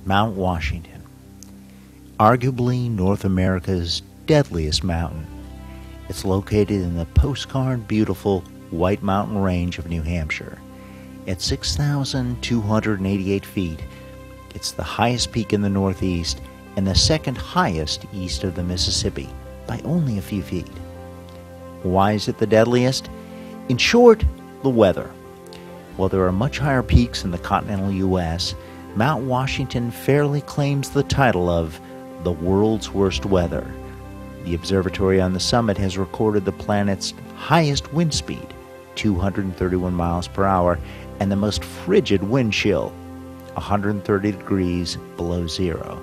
Mount Washington, arguably North America's deadliest mountain. It's located in the postcard beautiful White Mountain Range of New Hampshire. At 6,288 feet, it's the highest peak in the Northeast and the second highest east of the Mississippi by only a few feet. Why is it the deadliest? In short, the weather. While there are much higher peaks in the continental U.S., Mount Washington fairly claims the title of the world's worst weather. The observatory on the summit has recorded the planet's highest wind speed, 231 miles per hour, and the most frigid wind chill, 130 degrees below zero.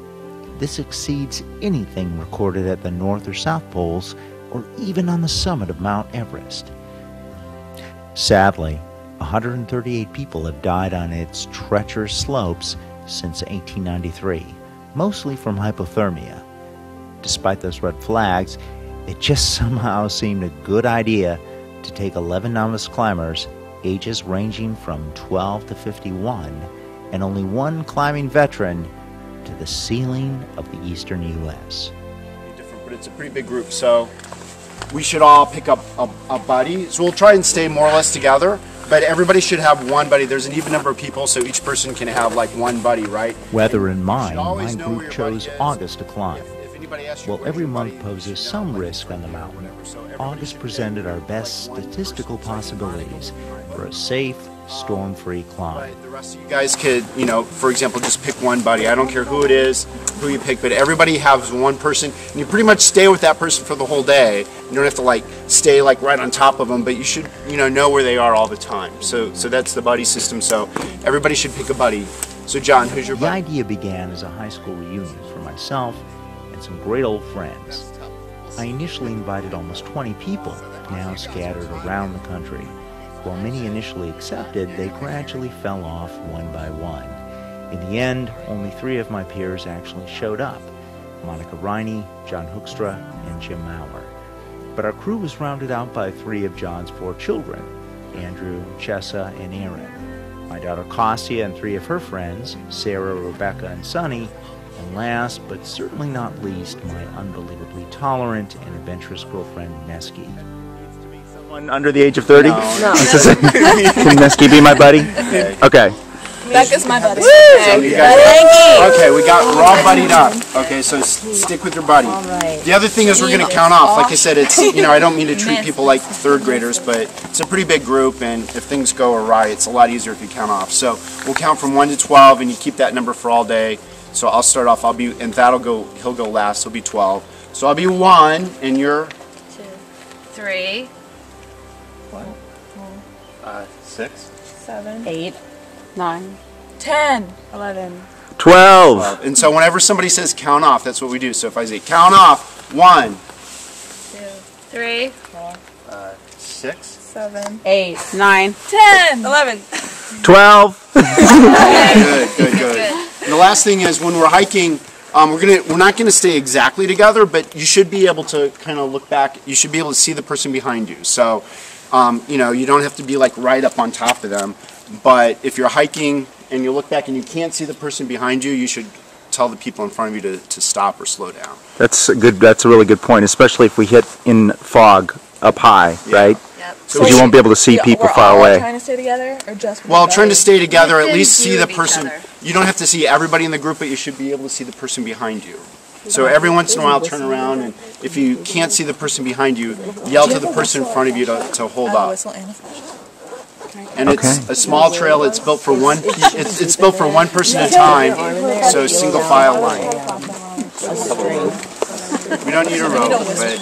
This exceeds anything recorded at the North or South Poles, or even on the summit of Mount Everest. Sadly, 138 people have died on its treacherous slopes since 1893, mostly from hypothermia. Despite those red flags, it just somehow seemed a good idea to take 11 novice climbers, ages ranging from 12 to 51, and only one climbing veteran, to the ceiling of the eastern U.S. Different, but it's a pretty big group, so we should all pick up a buddy. So we'll try and stay more or less together, but everybody should have one buddy. There's an even number of people, so each person can have like one buddy, right? Weather in mind, my group chose August to climb. While every month poses some risk on the mountain, August presented our best statistical possibilities for a safe, storm-free climb. The rest of you guys could, for example, just pick one buddy. I don't care who it is, who you pick, but everybody has one person, and you pretty much stay with that person for the whole day. You don't have to stay right on top of them, but you should, know where they are all the time. So that's the buddy system. So everybody should pick a buddy. So John, who's your buddy? The idea began as a high school reunion for myself and some great old friends. I initially invited almost 20 people, now scattered around the country. While many initially accepted, they gradually fell off one by one. In the end, only 3 of my peers actually showed up: Monica Riney, John Hoekstra, and Jim Maurer. But our crew was rounded out by 3 of John's 4 children: Andrew, Chessa, and Aaron. My daughter Cassia and 3 of her friends, Sarah, Rebecca, and Sonny. And last, but certainly not least, my unbelievably tolerant and adventurous girlfriend, Neski. Someone under the age of 30? No. Can Neski be my buddy? Okay. Becca's my buddy. So you guys, okay, we're all buddied up. Okay, so stick with your buddy. The other thing is we're going to count off. Like I said, it's, I don't mean to treat people like 3rd graders, but it's a pretty big group, and if things go awry, it's a lot easier if you count off. So we'll count from 1 to 12, and you keep that number for all day. So I'll start off, and he'll go last, he'll be 12. So I'll be 1, and you're? 2, 3, 6, 7, 8, 9, 10, 11, 12. And so whenever somebody says count off, that's what we do. So if I say count off, 1, 2, 3, 4, 6, 7, 8, 9, 10, 11. 12. Good. And the last thing is, when we're hiking, we're not gonna stay exactly together, but you should be able to kind of look back. You should be able to see the person behind you. So, you don't have to be right up on top of them. But if you're hiking and you look back and you can't see the person behind you, you should tell the people in front of you to stop or slow down. That's good. That's a really good point, especially if we hit in fog up high, right? Yep. Because you won't be able to see people far away. Trying to stay together, or just? Well, trying to stay together, at least see the each person. other. You don't have to see everybody in the group, but you should be able to see the person behind you. So every once in a while, turn around, and if you can't see the person behind you, yell to the person in front of you to hold up. And it's a small trail. It's built for one. It's built for one person at a time. So single file line. We don't need a rope, but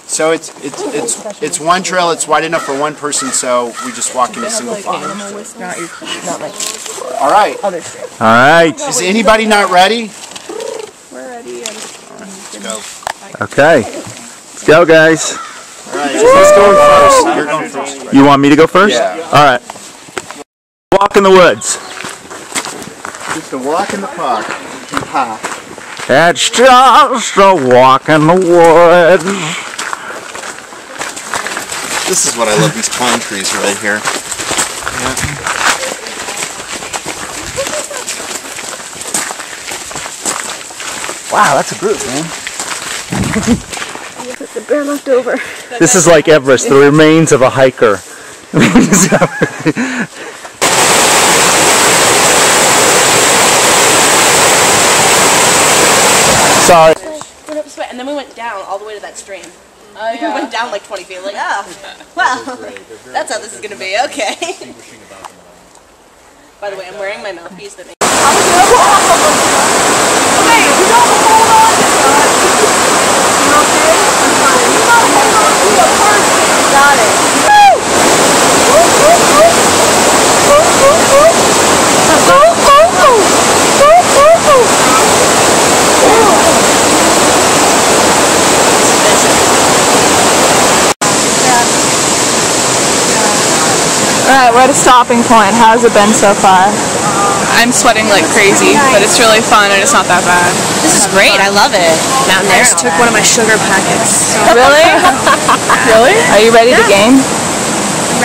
so it's one trail. It's wide enough for one person. So we just walk in a single file. All right. All right. Is anybody not ready? We're ready. All right, let's go. Okay. Let's go, guys. All right, who's going first? You're going first. Right? You want me to go first? Yeah. All right. Walk in the woods. Just a walk in the park. It's just a walk in the woods. This is what I love, these palm trees right here. Wow, that's a group, man. The bear left over. This is like Everest, the remains of a hiker. Sorry. Went up this way, and then we went down all the way to that stream. We went down like 20 feet, like, oh, well, that's how this is going to be, okay. By the way, I'm wearing my mouthpiece that makes... Got it. Alright, we're at a stopping point. How's it been so far? I'm sweating like crazy, but it's really fun and it's not that bad. This is great, I love it. Mountain Air. I just took one of my sugar packets. Really? Really? Are you ready to game?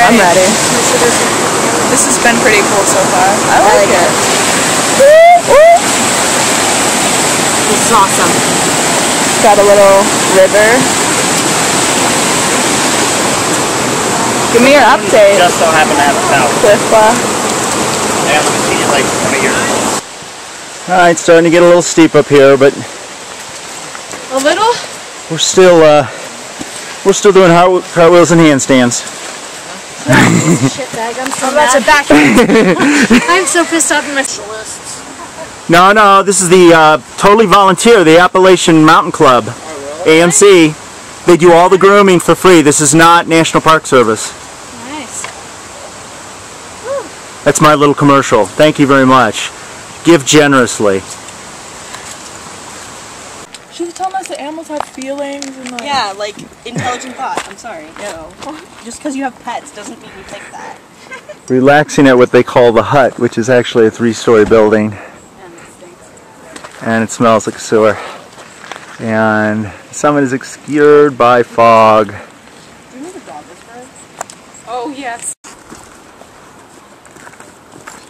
I'm ready. This has been pretty cool so far. I like it. This is awesome. Got a little river. Give me your update. Just so happen to have a towel. Cliffa. I haven't seen it like 20 years. Alright, starting to get a little steep up here, but A little? we're still doing cartwheels and handstands. Shitbag, I'm so mad. I'm so pissed off in my... No, this is the totally volunteer, the Appalachian Mountain Club, AMC. They do all the grooming for free. This is not National Park Service. Nice. That's my little commercial. Thank you very much. Give generously. She was telling us that animals have feelings and like... Yeah, like intelligent thought. I'm sorry. No. Just because you have pets doesn't mean you think that. Relaxing at what they call the hut, which is actually a 3-story building. And it stinks. And it smells like a sewer. And the summit is obscured by fog. Do you know the dog whisperer? Oh, yes.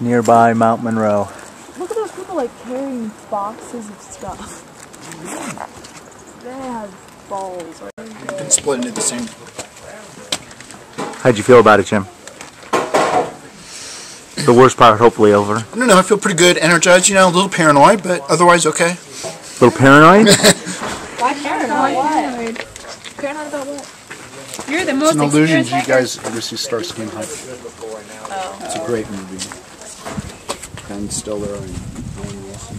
Nearby Mount Monroe. Look at those people like carrying boxes of stuff. They have balls. We've been split into the same. How'd you feel about it, Jim? The worst part hopefully over. I don't know, I feel pretty good, energized, you know, a little paranoid, but otherwise okay. A little paranoid? Why paranoid? Paranoid. Paranoid about what? You're the It's most an illusion. experienced You hiker. guys ever see Starsky and Hutch? Oh. It's a great movie. Ben Stiller and Owen Wilson.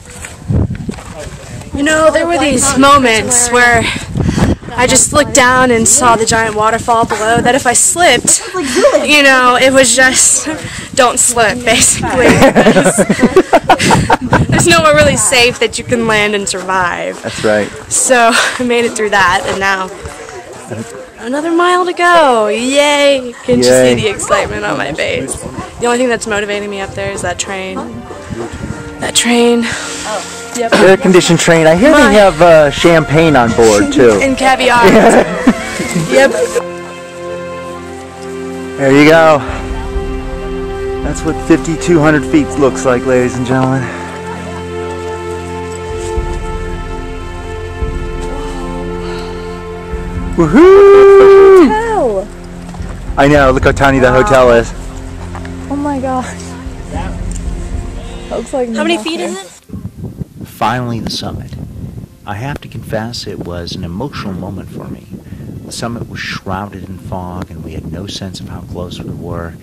You know, there were these moments where I just looked down and saw the giant waterfall below that if I slipped, you know, it was just, don't slip, basically. There's nowhere really safe that you can land and survive. That's right. So I made it through that, and now another mile to go. Yay! Can't you see the excitement on my face? The only thing that's motivating me up there is that train. That train. Yep. Air-conditioned train. I hear they have champagne on board, too. And caviar. Yep. There you go. That's what 5,200 feet looks like, ladies and gentlemen. Woohoo! Hell! I know, look how tiny that hotel is. Oh my gosh. That looks like How many feet is it? Finally, the summit. I have to confess it was an emotional moment for me. The summit was shrouded in fog and we had no sense of how close we were.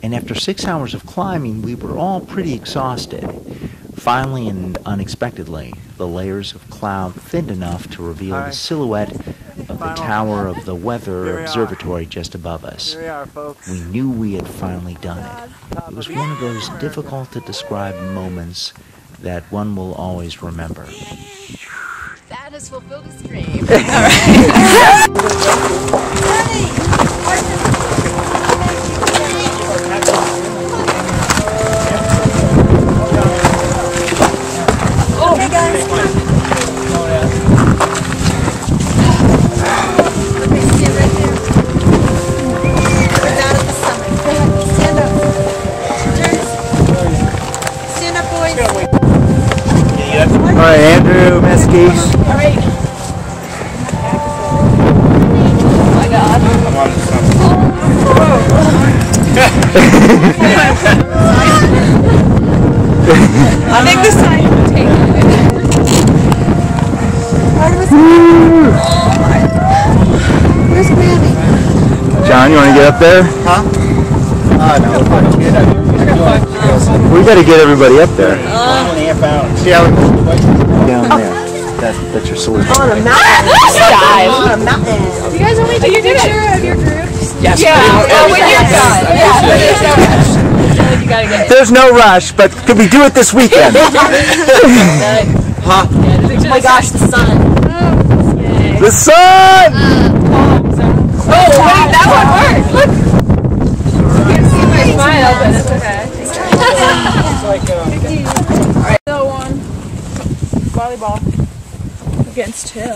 And after 6 hours of climbing, we were all pretty exhausted. Finally and unexpectedly, the layers of cloud thinned enough to reveal the silhouette of the tower of the weather observatory just above us. Here we are, folks. We knew we had finally done it. It was one of those difficult to describe moments that one will always remember. That has fulfilled his dream. Okay, guys. Okay, stand right there. We're down at the summit. Stand up. Turn. Stand up, boys. right, Andrew, Mesky. All right. Oh my God. I think this time you can take it. Where's Granny? John, you want to get up there? Huh? No. We got to get everybody up there. Yeah. Down there. That's your solution. On a mountain. Dive. On a mountain. You guys want me to take a picture of your group? Yes. Yeah. Oh, when you're done. Yeah. You gotta get it. There's no rush, but could we do it this weekend? Oh my gosh, the sun. The sun! Oh, wait, that one worked. Look. You can't see my smile, but it's okay. Alright, so volleyball against who?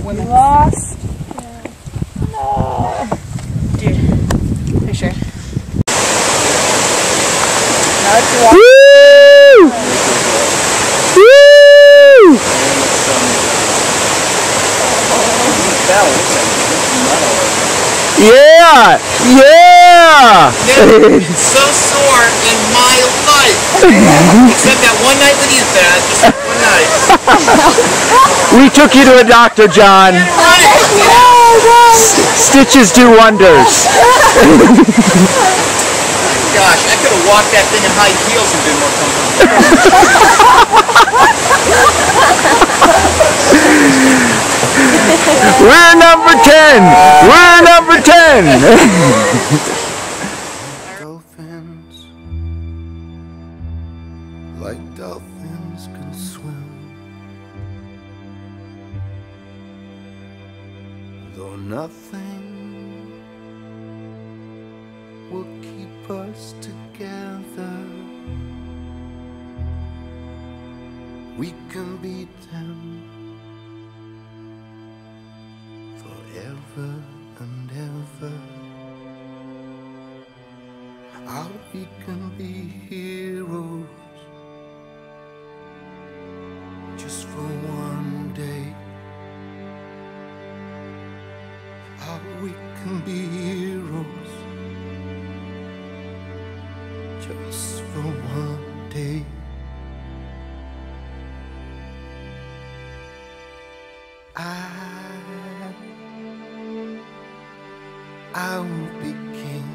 Women. Lost. Yeah. No. Dude, for sure. Woo! Woo! Yeah! Yeah! Never been so sore in my life. Except that one night with you, Thad. Just one night. We took you to a doctor, John. Stitches do wonders. Gosh, I could have walked that thing in high heels and been more comfortable. We're number 10! We're number 10! Dolphins, like dolphins can swim, though nothing will keep us together. We can beat them forever and ever. How we can be heroes just for one day. How we can be heroes just for one day. I will be king,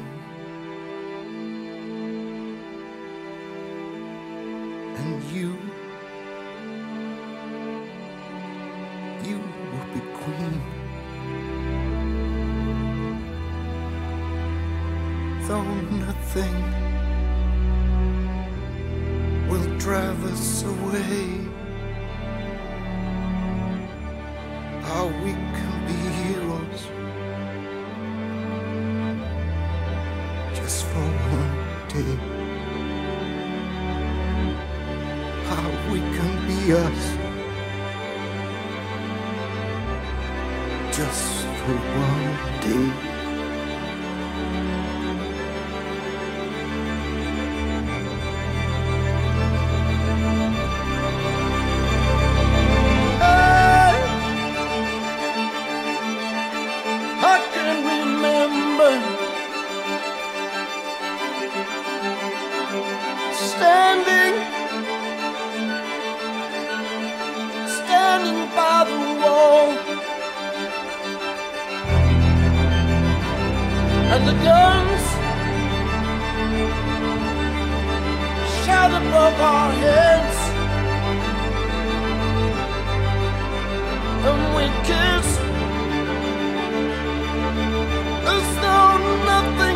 and you will be queen. Though nothing will drive us away, how we can be heroes just for one day. How we can be us just for one day. I can remember standing by the wall, and the guns shout above our heads, and we kiss as though nothing